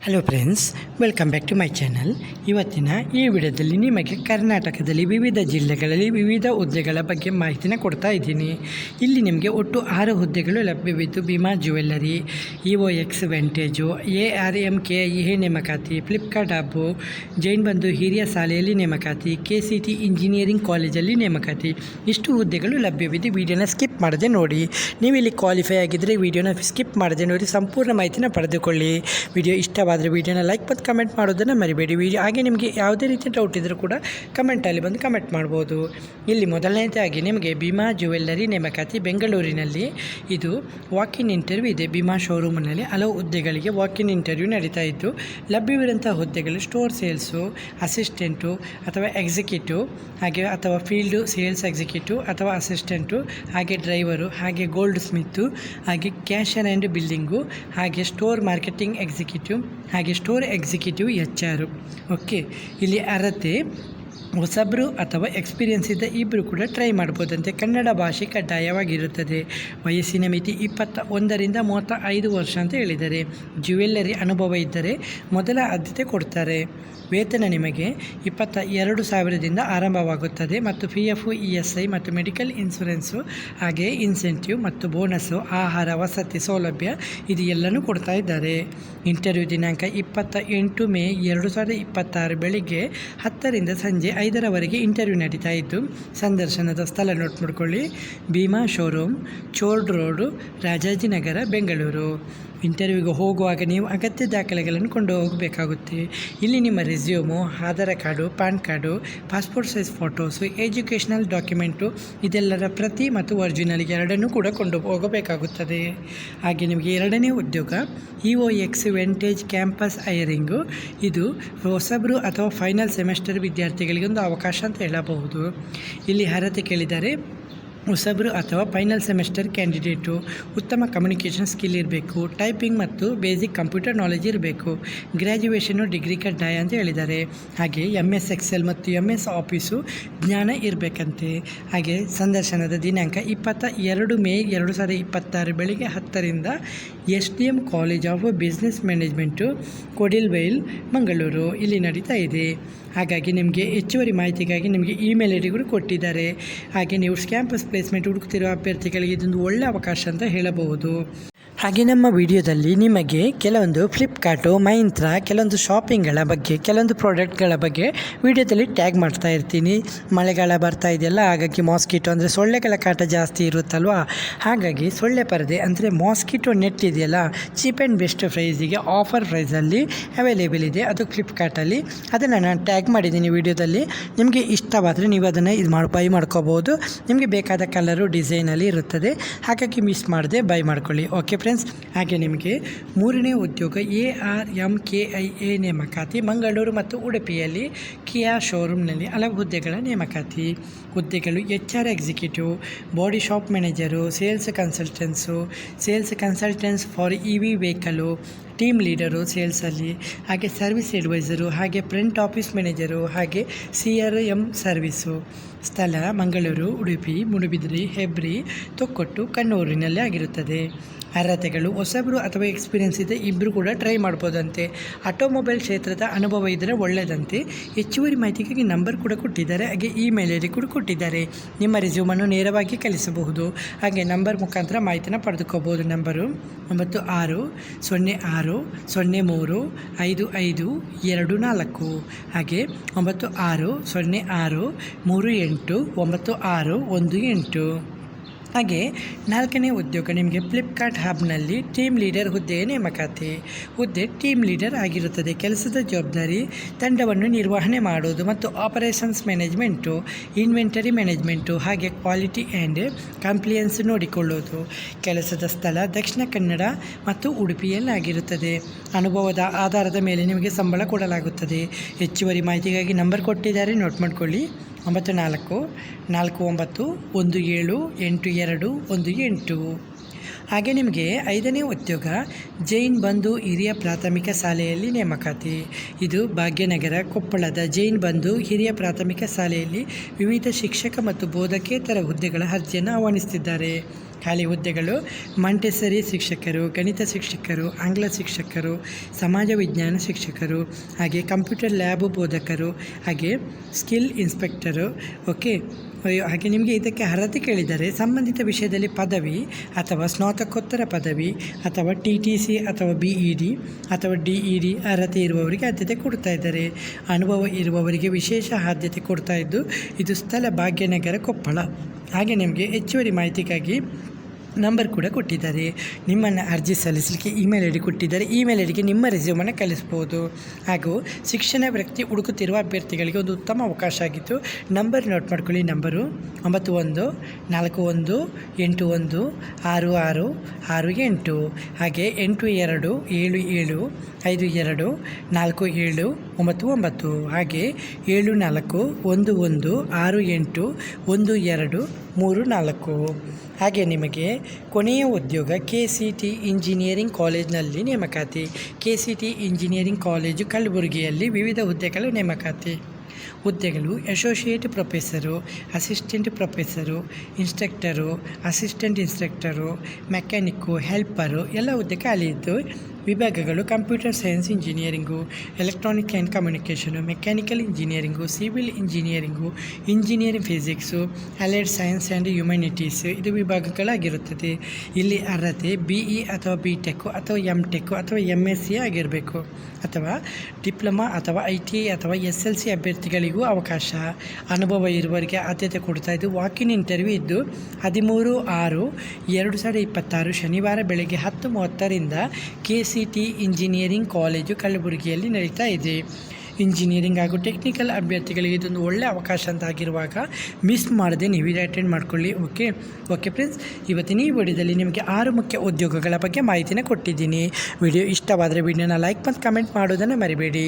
Hello friends, welcome back to my channel. ಇವತ್ತಿನ ಈ ವಿಡಿಯೋದಲ್ಲಿ ನಿಮಗೆ ಕರ್ನಾಟಕದಲ್ಲಿ ವಿವಿಧ ಜಿಲ್ಲೆಗಳಲ್ಲಿ ವಿವಿಧ ಹುದ್ದೆಗಳ ಬಗ್ಗೆ ಮಾಹಿತಿನ ಕೊಡ್ತಾ ಇದ್ದೀನಿ. ಇಲ್ಲಿ ನಿಮಗೆ ಒಟ್ಟು 6 ಹುದ್ದೆಗಳು ಲಭ್ಯವಿದ್ದು ಭೀಮಾ ಜ್ಯುವೆಲ್ಲರಿ, EOX ವೆಂಟೇಜು, ARMKIA ನೇಮಕಾತಿ, ಫ್ಲಿಪ್ಕಾರ್ಟ್ ಹಬ್ಬು, ಜೈನ್ ಬಂಧು ಹಿರಿಯ ಶಾಲೆಯಲ್ಲಿ ನೇಮಕಾತಿ, KCT ಇಂಜಿನಿಯರಿಂಗ್ ಕಾಲೇಜಲ್ಲಿ ನೇಮಕಾತಿ. ಇಷ್ಟು ಹುದ್ದೆಗಳು ಲಭ್ಯವಿದ್ದು ವಿಡಿಯೋನ ಸ್ಕಿಪ್ ಮಾಡದೆ ನೋಡಿ. ನೀವು ಇಲ್ಲಿ ಕ್ವಾಲಿಫೈ ಆಗಿದ್ದರೆ ವಿಡಿಯೋನ ಸ್ಕಿಪ್ ಮಾಡದೆ ನೋಡಿ ಸಂಪೂರ್ಣ ಮಾಹಿತಿನ ಪಡೆದುಕೊಳ್ಳಿ. ವಿಡಿಯೋ ಇಷ್ಟವಾದರೆ ವಿಡಿಯೋನ ಲೈಕ್ ಮತ್ತು ಕಮೆಂಟ್ ಮಾಡೋದನ್ನು ಮರಿಬೇಡಿ. ಹಾಗೆ ನಿಮಗೆ ಯಾವುದೇ ರೀತಿಯ ಡೌಟ್ ಇದ್ದರೂ ಕೂಡ ಕಮೆಂಟಲ್ಲಿ ಬಂದು ಕಮೆಂಟ್ ಮಾಡ್ಬೋದು. ಇಲ್ಲಿ ಮೊದಲನೇದಾಗಿ ನಿಮಗೆ ಭೀಮಾ ಜ್ಯುವೆಲ್ಲರಿ ನೇಮಕಾತಿ ಬೆಂಗಳೂರಿನಲ್ಲಿ ಇದು ವಾಕಿನ್ ಇಂಟರ್ವ್ಯೂ ಇದೆ. ಭೀಮಾ ಶೋರೂಮ್ನಲ್ಲಿ ಹಲವು ಹುದ್ದೆಗಳಿಗೆ ವಾಕಿನ್ ಇಂಟರ್ವ್ಯೂ ನಡೀತಾ ಇದ್ದು ಲಭ್ಯವಿರುವಂಥ ಹುದ್ದೆಗಳು ಸ್ಟೋರ್ ಸೇಲ್ಸು, ಅಸಿಸ್ಟೆಂಟು ಅಥವಾ ಎಕ್ಸಿಕ್ಯೂಟಿವ್, ಹಾಗೆ ಅಥವಾ ಫೀಲ್ಡು ಸೇಲ್ಸ್ ಎಕ್ಸಿಕ್ಯೂಟಿವ್ ಅಥವಾ ಅಸಿಸ್ಟೆಂಟು, ಹಾಗೆ ಡ್ರೈವರು, ಹಾಗೆ ಗೋಲ್ಡ್ ಸ್ಮಿತ್ತು, ಹಾಗೆ ಕ್ಯಾಶರ್ ಆ್ಯಂಡ್ ಬಿಲ್ಲಿಂಗು, ಹಾಗೆ ಸ್ಟೋರ್ ಮಾರ್ಕೆಟಿಂಗ್ ಎಕ್ಸಿಕ್ಯೂಟಿವ್, ಹಾಗೆ ಸ್ಟೋರ್ ಎಕ್ಸಿಕ್ಯೂಟಿವ್ HR. ಓಕೆ, ಇಲ್ಲಿ ಅರ್ಹತೆ ಹೊಸಬ್ರು ಅಥವಾ ಎಕ್ಸ್ಪೀರಿಯನ್ಸ್ ಇದ್ದ ಇಬ್ಬರು ಕೂಡ ಟ್ರೈ ಮಾಡ್ಬೋದಂತೆ. ಕನ್ನಡ ಭಾಷೆ ಕಡ್ಡಾಯವಾಗಿರುತ್ತದೆ. ವಯಸ್ಸಿನ ಮಿತಿ 21ರಿಂದ 35 ವರ್ಷ ಅಂತ ಹೇಳಿದ್ದಾರೆ. ಜ್ಯುವೆಲ್ಲರಿ ಅನುಭವ ಇದ್ದರೆ ಮೊದಲ ಆದ್ಯತೆ ಕೊಡ್ತಾರೆ. ವೇತನ ನಿಮಗೆ 22,000ದಿಂದ ಆರಂಭವಾಗುತ್ತದೆ ಮತ್ತು PF, ESI ಮತ್ತು ಮೆಡಿಕಲ್ ಇನ್ಶೂರೆನ್ಸು, ಹಾಗೆ ಇನ್ಸೆಂಟಿವ್ ಮತ್ತು ಬೋನಸ್ಸು, ಆಹಾರ, ವಸತಿ ಸೌಲಭ್ಯ ಇದು ಎಲ್ಲನೂ ಕೊಡ್ತಾ ಇದ್ದಾರೆ. ಇಂಟರ್ವ್ಯೂ ದಿನಾಂಕ 28 ಮೇ 2026 ಬೆಳಿಗ್ಗೆ 10ರಿಂದ ಸಂಜೆ 5ರವರೆಗೆ ಇಂಟರ್ವ್ಯೂ ನಡೀತಾ ಇದ್ದು ಸಂದರ್ಶನದ ಸ್ಥಳ ನೋಟ್ ಮಾಡ್ಕೊಳ್ಳಿ. Bhima showroom, Chord road, Rajajinagar, Bengaluru. ಇಂಟರ್ವ್ಯೂಗೆ ಹೋಗುವಾಗ ನೀವು ಅಗತ್ಯ ದಾಖಲೆಗಳನ್ನು ಕೊಂಡು ಹೋಗಬೇಕಾಗುತ್ತೆ. ಇಲ್ಲಿ ನಿಮ್ಮ resume, Aadhaar card, PAN card, passport size photos, educational document ಇದೆಲ್ಲರ ಪ್ರತಿ ಮತ್ತು ಒರಿಜಿನಲ್ ಎರಡನ್ನೂ ಕೂಡ ಕೊಂಡು ಹೋಗಬೇಕಾಗುತ್ತದೆ. ಹಾಗೆ ನಿಮಗೆ ಎರಡನೇ ಉದ್ಯೋಗ EOX ವೆಂಟೇಜ್ ಕ್ಯಾಂಪಸ್ ಹೈರಿಂಗು. ಇದು ಹೊಸಬ್ರು ಅಥವಾ ಫೈನಲ್ ಸೆಮೆಸ್ಟರ್ ವಿದ್ಯಾರ್ಥಿಗಳಿಗೆ ಒಂದು ಅವಕಾಶ ಅಂತ ಹೇಳಬಹುದು. ಇಲ್ಲಿ ಅರ್ಹತೆ ಕೇಳಿದ್ದಾರೆ ಹೊಸಬ್ರು ಅಥವಾ ಫೈನಲ್ ಸೆಮೆಸ್ಟರ್ ಕ್ಯಾಂಡಿಡೇಟು, ಉತ್ತಮ ಕಮ್ಯುನಿಕೇಷನ್ ಸ್ಕಿಲ್ ಇರಬೇಕು, ಟೈಪಿಂಗ್ ಮತ್ತು ಬೇಸಿಕ್ ಕಂಪ್ಯೂಟರ್ ನಾಲೆಜ್ ಇರಬೇಕು, ಗ್ರ್ಯಾಜುಯೇಷನು ಡಿಗ್ರಿ ಕಡ್ಡಾಯ ಅಂತ ಹೇಳಿದ್ದಾರೆ. ಹಾಗೆ MS Excel ಮತ್ತು MS ಆಫೀಸು ಜ್ಞಾನ ಇರಬೇಕಂತೆ. ಹಾಗೆ ಸಂದರ್ಶನದ ದಿನಾಂಕ 22 ಮೇ 2026 ಬೆಳಿಗ್ಗೆ 10ರಿಂದ SDM college of business management, Kodialbail, Mangaluru ಇಲ್ಲಿ ನಡೀತಾ ಇದೆ. ಹಾಗಾಗಿ ನಿಮಗೆ ಹೆಚ್ಚುವರಿ ಮಾಹಿತಿಗಾಗಿ ನಿಮಗೆ ಇಮೇಲ್ ID ಕೂಡ ಕೊಟ್ಟಿದ್ದಾರೆ. ಹಾಗೆ ನೀವು ಕ್ಯಾಂಪಸ್ ಪ್ಲೇಸ್ಮೆಂಟ್ ಹುಡುಕ್ತಿರೋ ಅಭ್ಯರ್ಥಿಗಳಿಗೆ ಇದೊಂದು ಒಳ್ಳೆಯ ಅವಕಾಶ ಅಂತ ಹೇಳಬಹುದು. ಹಾಗೆ ನಮ್ಮ ವಿಡಿಯೋದಲ್ಲಿ ನಿಮಗೆ ಕೆಲವೊಂದು ಫ್ಲಿಪ್ಕಾರ್ಟು, ಮೈಂತ್ರಾ, ಕೆಲವೊಂದು ಶಾಪಿಂಗ್ಗಳ ಬಗ್ಗೆ, ಕೆಲವೊಂದು ಪ್ರಾಡಕ್ಟ್ಗಳ ಬಗ್ಗೆ ವಿಡಿಯೋದಲ್ಲಿ ಟ್ಯಾಗ್ ಮಾಡ್ತಾ ಇರ್ತೀನಿ. ಮಳೆಗಾಲ ಬರ್ತಾ ಇದೆಯಲ್ಲ, ಹಾಗಾಗಿ ಮಾಸ್ಕಿಟೋ ಅಂದರೆ ಸೊಳ್ಳೆಗಳ ಕಾಟ ಜಾಸ್ತಿ ಇರುತ್ತಲ್ವ, ಹಾಗಾಗಿ ಸೊಳ್ಳೆ ಪರದೆ ಅಂದರೆ ಮಾಸ್ಕಿಟೋ ನೆಟ್ ಇದೆಯಲ್ಲ, ಚೀಪ್ ಆ್ಯಂಡ್ ಬೆಸ್ಟ್ ಪ್ರೈಸಿಗೆ ಆಫರ್ ಪ್ರೈಸಲ್ಲಿ ಅವೈಲೇಬಲ್ ಇದೆ. ಅದು ಫ್ಲಿಪ್ಕಾರ್ಟಲ್ಲಿ, ಅದನ್ನು ನಾನು ಟ್ಯಾಗ್ ಮಾಡಿದ್ದೀನಿ ವಿಡಿಯೋದಲ್ಲಿ. ನಿಮಗೆ ಇಷ್ಟವಾದರೆ ನೀವು ಅದನ್ನು ಬೈ ಮಾಡ್ಕೋಬೋದು. ನಿಮಗೆ ಬೇಕಾದ ಕಲರು, ಡಿಸೈನಲ್ಲಿ ಇರುತ್ತದೆ. ಹಾಗಾಗಿ ಮಿಸ್ ಮಾಡದೆ ಬೈ ಮಾಡ್ಕೊಳ್ಳಿ. ಓಕೆ ಫ್ರೆಂಡ್ಸ್, ಹಾಗೆ ನಿಮಗೆ ಮೂರನೇ ಉದ್ಯೋಗ ARMKIA ನೇಮಕಾತಿ. ಮಂಗಳೂರು ಮತ್ತು ಉಡುಪಿಯಲ್ಲಿ ಕಿಯಾ ಶೋರೂಮ್ನಲ್ಲಿ ಹಲವು ಹುದ್ದೆಗಳ ನೇಮಕಾತಿ. ಹುದ್ದೆಗಳು HR executive, body shop manager, sales consultants for EV vehicle, team leader ಸೇಲ್ಸಲ್ಲಿ, ಹಾಗೆ ಸರ್ವಿಸ್ ಅಡ್ವೈಸರು, ಹಾಗೆ ಫ್ರಂಟ್ ಆಫೀಸ್ ಮ್ಯಾನೇಜರು, ಹಾಗೆ CRM ಸರ್ವಿಸು. ಸ್ಥಳ ಮಂಗಳೂರು, ಉಡುಪಿ, ಮೂಡುಬಿದಿರೆ, ಹೆಬ್ರಿ, ತೊಕ್ಕೊಟ್ಟು, ಕಣ್ಣೂರಿನಲ್ಲಿ ಆಗಿರುತ್ತದೆ. ಅರ್ಹತೆಗಳು ಹೊಸಬ್ರು ಅಥವಾ ಎಕ್ಸ್ಪೀರಿಯನ್ಸ್ ಇದೆ ಇಬ್ಬರು ಕೂಡ ಟ್ರೈ ಮಾಡ್ಬೋದಂತೆ. ಆಟೋಮೊಬೈಲ್ ಕ್ಷೇತ್ರದ ಅನುಭವ ಇದ್ದರೆ ಒಳ್ಳೆಯದಂತೆ. ಹೆಚ್ಚುವರಿ ಮಾಹಿತಿಗಾಗಿ ನಂಬರ್ ಕೂಡ ಕೊಟ್ಟಿದ್ದಾರೆ, ಹಾಗೆ ಇಮೇಲ್ ID ಕೂಡ ಕೊಟ್ಟಿದ್ದಾರೆ. ನಿಮ್ಮ ರೆಸ್ಯೂಮನ್ನು ನೇರವಾಗಿ ಕಳಿಸಬಹುದು. ಹಾಗೆ ನಂಬರ್ ಮುಖಾಂತರ ಮಾಹಿತಿನ ಪಡೆದುಕೋಬೋದು. ನಂಬರು 9606035524, ಹಾಗೆ 9606389618. ಹಾಗೆ ನಾಲ್ಕನೇ ಉದ್ಯೋಗ ನಿಮಗೆ ಫ್ಲಿಪ್ಕಾರ್ಟ್ ಹಬ್ನಲ್ಲಿ ಟೀಮ್ ಲೀಡರ್ ಹುದ್ದೆಯ ನೇಮಕಾತಿ. ಹುದ್ದೆ ಟೀಮ್ ಲೀಡರ್ ಆಗಿರುತ್ತದೆ. ಕೆಲಸದ ಜವಾಬ್ದಾರಿ ತಂಡವನ್ನು ನಿರ್ವಹಣೆ ಮಾಡುವುದು ಮತ್ತು ಆಪರೇಷನ್ಸ್ ಮ್ಯಾನೇಜ್ಮೆಂಟು, ಇನ್ವೆಂಟರಿ ಮ್ಯಾನೇಜ್ಮೆಂಟು, ಹಾಗೆ ಕ್ವಾಲಿಟಿ ಆ್ಯಂಡ್ ಕಂಪ್ಲಿಯನ್ಸ್ ನೋಡಿಕೊಳ್ಳುವುದು. ಕೆಲಸದ ಸ್ಥಳ ದಕ್ಷಿಣ ಕನ್ನಡ ಮತ್ತು ಉಡುಪಿಯಲ್ಲಿ ಆಗಿರುತ್ತದೆ. ಅನುಭವದ ಆಧಾರದ ಮೇಲೆ ನಿಮಗೆ ಸಂಬಳ ಕೊಡಲಾಗುತ್ತದೆ. ಹೆಚ್ಚುವರಿ ಮಾಹಿತಿಗಾಗಿ ನಂಬರ್ ಕೊಟ್ಟಿದ್ದಾರೆ, ನೋಟ್ ಮಾಡ್ಕೊಳ್ಳಿ. 9449178218. ಹಾಗೆ ನಿಮಗೆ ಐದನೇ ಉದ್ಯೋಗ ಜೈನ್ ಬಂಧು ಹಿರಿಯ ಪ್ರಾಥಮಿಕ ಶಾಲೆಯಲ್ಲಿ ನೇಮಕಾತಿ. ಇದು ಭಾಗ್ಯನಗರ, ಕೊಪ್ಪಳದ ಜೈನ್ ಬಂಧು ಹಿರಿಯ ಪ್ರಾಥಮಿಕ ಶಾಲೆಯಲ್ಲಿ ವಿವಿಧ ಶಿಕ್ಷಕ ಮತ್ತು ಬೋಧಕೇತರ ಹುದ್ದೆಗಳ ಅರ್ಜಿಯನ್ನು ಆಹ್ವಾನಿಸುತ್ತಿದ್ದಾರೆ. ಖಾಲಿ ಹುದ್ದೆಗಳು ಮಾಂಟೆಸರಿ ಶಿಕ್ಷಕರು, ಗಣಿತ ಶಿಕ್ಷಕರು, ಆಂಗ್ಲ ಶಿಕ್ಷಕರು, ಸಮಾಜ ವಿಜ್ಞಾನ ಶಿಕ್ಷಕರು, ಹಾಗೆ ಕಂಪ್ಯೂಟರ್ ಲ್ಯಾಬ್ ಬೋಧಕರು, ಹಾಗೆ ಸ್ಕಿಲ್ ಇನ್ಸ್ಪೆಕ್ಟರು. ಓಕೆ, ಹಾಗೆ ನಿಮಗೆ ಇದಕ್ಕೆ ಅರ್ಹತೆ ಕೇಳಿದರೆ ಸಂಬಂಧಿತ ವಿಷಯದಲ್ಲಿ ಪದವಿ ಅಥವಾ ಸ್ನಾತಕೋತ್ತರ ಪದವಿ ಅಥವಾ TTC ಅಥವಾ BEd ಅಥವಾ DEd ಅರ್ಹತೆ ಇರುವವರಿಗೆ ಆದ್ಯತೆ ಕೊಡ್ತಾ ಇದ್ದಾರೆ. ಅನುಭವ ಇರುವವರಿಗೆ ವಿಶೇಷ ಆದ್ಯತೆ ಕೊಡ್ತಾ ಇದ್ದು, ಇದು ಸ್ಥಳ ಭಾಗ್ಯನಗರ, ಕೊಪ್ಪಳ. ಹಾಗೆ ನಿಮಗೆ ಹೆಚ್ಚುವರಿ ಮಾಹಿತಿಗಾಗಿ ನಂಬರ್ ಕೂಡ ಕೊಟ್ಟಿದ್ದಾರೆ. ನಿಮ್ಮನ್ನು ಅರ್ಜಿ ಸಲ್ಲಿಸಲಿಕ್ಕೆ ಇಮೇಲ್ ID ಕೊಟ್ಟಿದ್ದಾರೆ. ಇಮೇಲ್ IDಗೆ ನಿಮ್ಮ ರೆಸ್ಯೂಮನ್ನು ಕಳಿಸ್ಬೋದು. ಹಾಗೂ ಶಿಕ್ಷಣ ವೃತ್ತಿ ಹುಡುಕುತ್ತಿರುವ ಅಭ್ಯರ್ಥಿಗಳಿಗೆ ಒಂದು ಉತ್ತಮ ಅವಕಾಶ ಆಗಿತ್ತು. ನಂಬರ್ ನೋಟ್ ಮಾಡ್ಕೊಳ್ಳಿ. ನಂಬರು 9141816668, ಹಾಗೆ 8277524749, ಹಾಗೆ 7411681234. ಹಾಗೆ ನಿಮಗೆ ಕೊನೆಯ ಉದ್ಯೋಗ KCT ಇಂಜಿನಿಯರಿಂಗ್ ಕಾಲೇಜಿನಲ್ಲಿ ನೇಮಕಾತಿ. KCT ಇಂಜಿನಿಯರಿಂಗ್ ಕಾಲೇಜು ಕಲಬುರಗಿಯಲ್ಲಿ ವಿವಿಧ ಹುದ್ದೆಗಳು ನೇಮಕಾತಿ. ಹುದ್ದೆಗಳು associate professor, assistant professor, instructor, assistant instructor, mechanic, helper ಎಲ್ಲ ಹುದ್ದೆ ಖಾಲಿ ಇದ್ದು, ವಿಭಾಗಗಳು computer science engineering, electronic and communication, mechanical engineering, civil engineering, engineering physics, allied science and humanities ಇದು ವಿಭಾಗಗಳಾಗಿರುತ್ತದೆ. ಇಲ್ಲಿ ಅರ್ಹತೆ BE ಅಥವಾ BTech ಅಥವಾ MTech ಅಥವಾ MSc ಆಗಿರಬೇಕು, ಅಥವಾ ಡಿಪ್ಲೊಮಾ ಅಥವಾ ITI ಅಥವಾ SLC ಅಭ್ಯರ್ಥಿಗಳಿಗೂ ಅವಕಾಶ. ಅನುಭವ ಇರುವವರಿಗೆ ಆದ್ಯತೆ ಕೊಡ್ತಾ ಇದ್ದು, ವಾಕಿನ್ ಇಂಟರ್ವ್ಯೂ ಇದ್ದು 13/6/2026 ಶನಿವಾರ ಬೆಳಗ್ಗೆ 10:30ರಿಂದ KCT ಇಂಜಿನಿಯರಿಂಗ್ ಕಾಲೇಜು ಕಲಬುರಗಿಯಲ್ಲಿ ನಡೀತಾ ಇದೆ. ಇಂಜಿನಿಯರಿಂಗ್ ಹಾಗೂ ಟೆಕ್ನಿಕಲ್ ಅಭ್ಯರ್ಥಿಗಳಿಗೆ ಇದೊಂದು ಒಳ್ಳೆಯ ಅವಕಾಶ ಅಂತ ಆಗಿರುವಾಗ ಮಿಸ್ ಮಾಡದೆ ನೀವು ಇದು ಅಟೆಂಡ್ ಮಾಡ್ಕೊಳ್ಳಿ. ಓಕೆ ಫ್ರೆಂಡ್ಸ್, ಇವತ್ತಿನ ಈ ವಿಡಿಯೋದಲ್ಲಿ ನಿಮಗೆ 6 ಮುಖ್ಯ ಉದ್ಯೋಗಗಳ ಬಗ್ಗೆ ಮಾಹಿತಿನ ಕೊಟ್ಟಿದ್ದೀನಿ. ವಿಡಿಯೋ ಇಷ್ಟವಾದರೆ ವಿಡಿಯೋನ ಲೈಕ್ ಮತ್ತು ಕಮೆಂಟ್ ಮಾಡೋದನ್ನು ಮರಿಬೇಡಿ.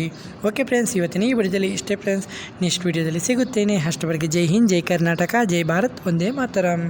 ಓಕೆ ಫ್ರೆಂಡ್ಸ್, ಇವತ್ತಿನ ಈ ವಿಡಿಯೋದಲ್ಲಿ ಇಷ್ಟೇ ಫ್ರೆಂಡ್ಸ್. ನೆಕ್ಸ್ಟ್ ವಿಡಿಯೋದಲ್ಲಿ ಸಿಗುತ್ತೇನೆ. ಅಷ್ಟವರೆಗೆ ಜೈ ಹಿಂದ್, ಜೈ ಕರ್ನಾಟಕ, ಜೈ ಭಾರತ್, ಒಂದೇ ಮಾತರಂ.